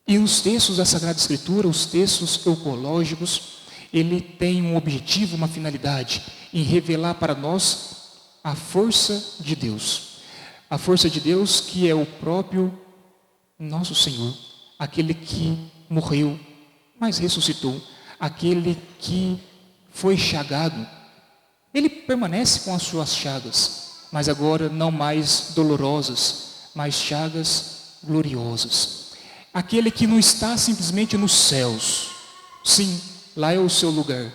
E os textos da Sagrada Escritura, os textos eucológicos, ele tem um objetivo, uma finalidade, em revelar para nós a força de Deus. A força de Deus que é o próprio nosso Senhor, aquele que morreu, mas ressuscitou, aquele que foi chagado. Ele permanece com as suas chagas, mas agora não mais dolorosas, mas chagas gloriosas. Aquele que não está simplesmente nos céus. Sim, lá é o seu lugar,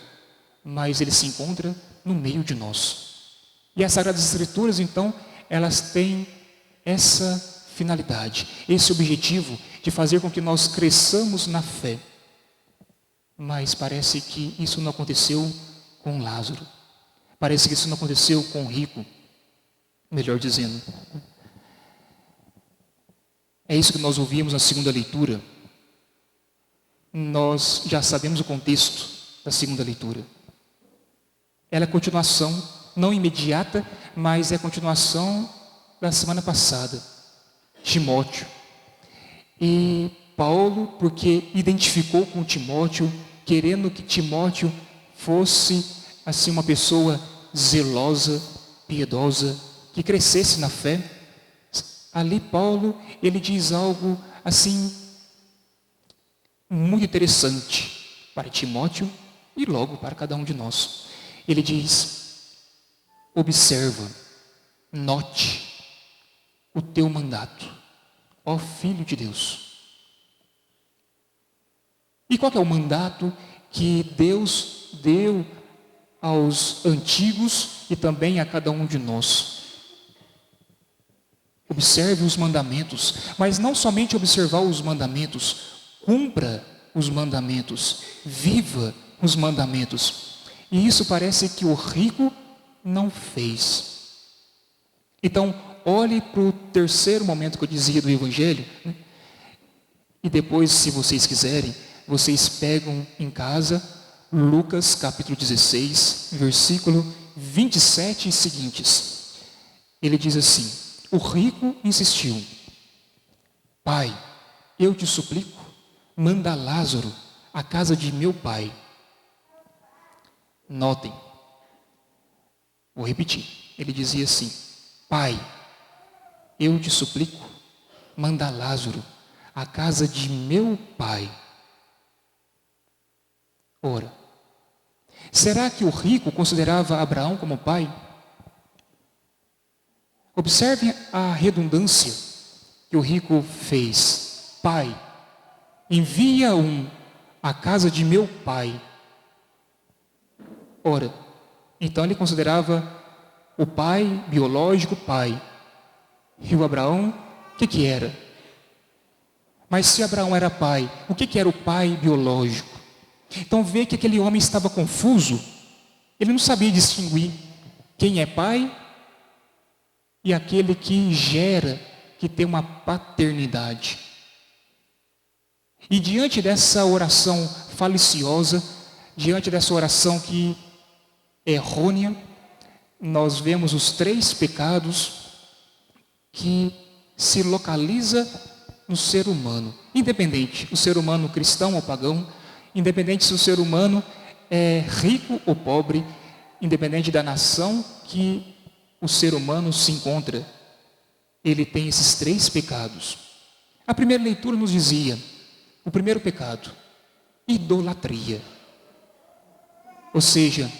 mas ele se encontra no meio de nós. E as Sagradas Escrituras, então, elas têm essa finalidade, esse objetivo de fazer com que nós cresçamos na fé. Mas parece que isso não aconteceu com Lázaro. Parece que isso não aconteceu com o rico, melhor dizendo. É isso que nós ouvimos na segunda leitura. Nós já sabemos o contexto da segunda leitura. Ela é continuação, não imediata, mas é continuação da semana passada. Timóteo. E Paulo, porque identificou com Timóteo, querendo que Timóteo fosse assim uma pessoa zelosa, piedosa, que crescesse na fé. Ali Paulo, ele diz algo assim muito interessante para Timóteo e logo para cada um de nós. Ele diz: observa, note o teu mandato, ó Filho de Deus. E qual que é o mandato que Deus deu aos antigos e também a cada um de nós? Observe os mandamentos, mas não somente observar os mandamentos, cumpra os mandamentos, viva os mandamentos. E isso parece que o rico não fez. Então, olhe para o terceiro momento que eu dizia do Evangelho, né? E depois, se vocês quiserem, vocês pegam em casa Lucas capítulo 16, versículo 27 e seguintes. Ele diz assim: o rico insistiu: Pai, eu te suplico, manda Lázaro à casa de meu pai. Notem, vou repetir. Ele dizia assim: Pai, eu te suplico, manda Lázaro à casa de meu pai. Ora, será que o rico considerava Abraão como pai? Observem a redundância que o rico fez. Pai, envia à casa de meu pai. Ora, então ele considerava o pai biológico pai. E o Abraão, o que era? Mas se Abraão era pai, o que era o pai biológico? Então vê que aquele homem estava confuso. Ele não sabia distinguir quem é pai e aquele que gera, que tem uma paternidade. E diante dessa oração faliciosa, diante dessa oração que é errônea, nós vemos os três pecados que se localiza no ser humano, independente, o ser humano cristão ou pagão, independente se o ser humano é rico ou pobre, independente da nação que o ser humano se encontra, ele tem esses três pecados. A primeira leitura nos dizia, o primeiro pecado, idolatria. Ou seja,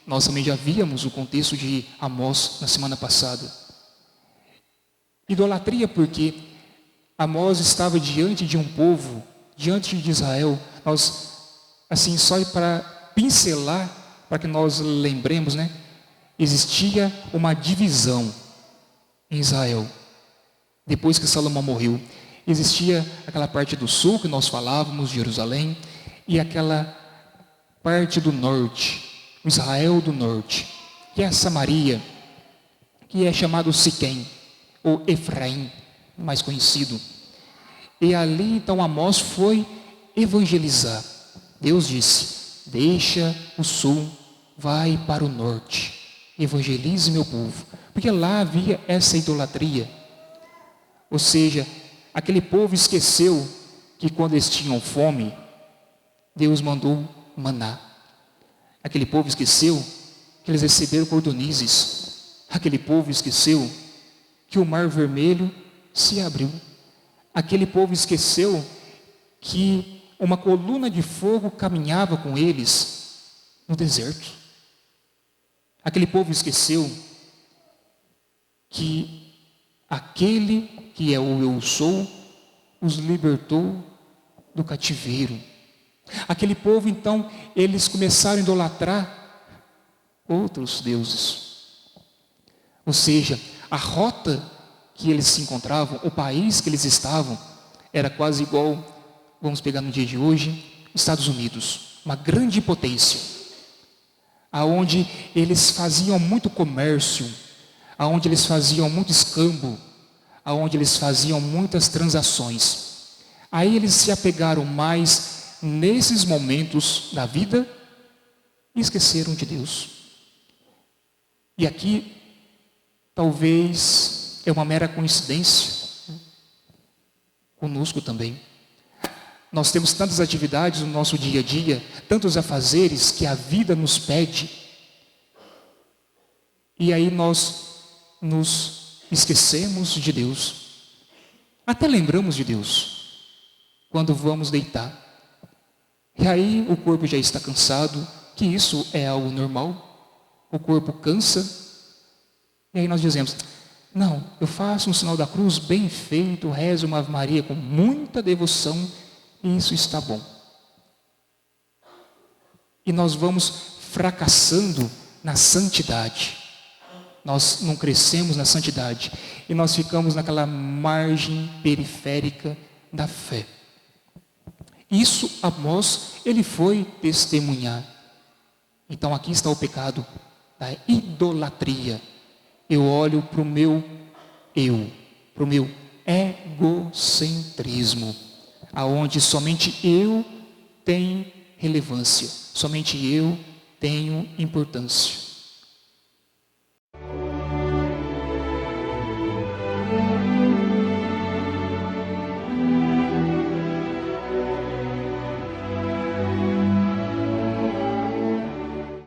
nós também já víamos o contexto de Amós na semana passada. Idolatria porque Amós estava diante de um povo, diante de Israel. Nós, assim, só para pincelar, para que nós lembremos, né? Existia uma divisão em Israel. Depois que Salomão morreu, existia aquela parte do sul que nós falávamos, Jerusalém, e aquela parte do norte, o Israel do norte, que é a Samaria, que é chamado Siquém, ou Efraim, mais conhecido. E ali então Amós foi evangelizar. Deus disse: deixa o sul, vai para o norte, evangelize meu povo, porque lá havia essa idolatria. Ou seja, aquele povo esqueceu que quando eles tinham fome, Deus mandou maná. Aquele povo esqueceu que eles receberam cordonizes. Aquele povo esqueceu que o Mar Vermelho se abriu. Aquele povo esqueceu que uma coluna de fogo caminhava com eles no deserto. Aquele povo esqueceu que aquele que é o Eu Sou os libertou do cativeiro. Aquele povo, então, eles começaram a idolatrar outros deuses. Ou seja, a rota que eles se encontravam, o país que eles estavam, era quase igual, vamos pegar no dia de hoje, Estados Unidos, uma grande potência, aonde eles faziam muito comércio, aonde eles faziam muito escambo, aonde eles faziam muitas transações. Aí eles se apegaram mais nesses momentos da vida e esqueceram de Deus. E aqui, talvez, é uma mera coincidência conosco também. Nós temos tantas atividades no nosso dia a dia, tantos afazeres que a vida nos pede. E aí nós nos esquecemos de Deus. Até lembramos de Deus quando vamos deitar. E aí o corpo já está cansado, que isso é algo normal. O corpo cansa. E aí nós dizemos, não, eu faço um sinal da cruz bem feito, rezo uma Ave Maria com muita devoção, e isso está bom. E nós vamos fracassando na santidade. Nós não crescemos na santidade. E nós ficamos naquela margem periférica da fé. Isso Amós, ele foi testemunhar. Então aqui está o pecado da idolatria. Eu olho para o meu eu, para o meu egocentrismo, aonde somente eu tenho relevância, somente eu tenho importância.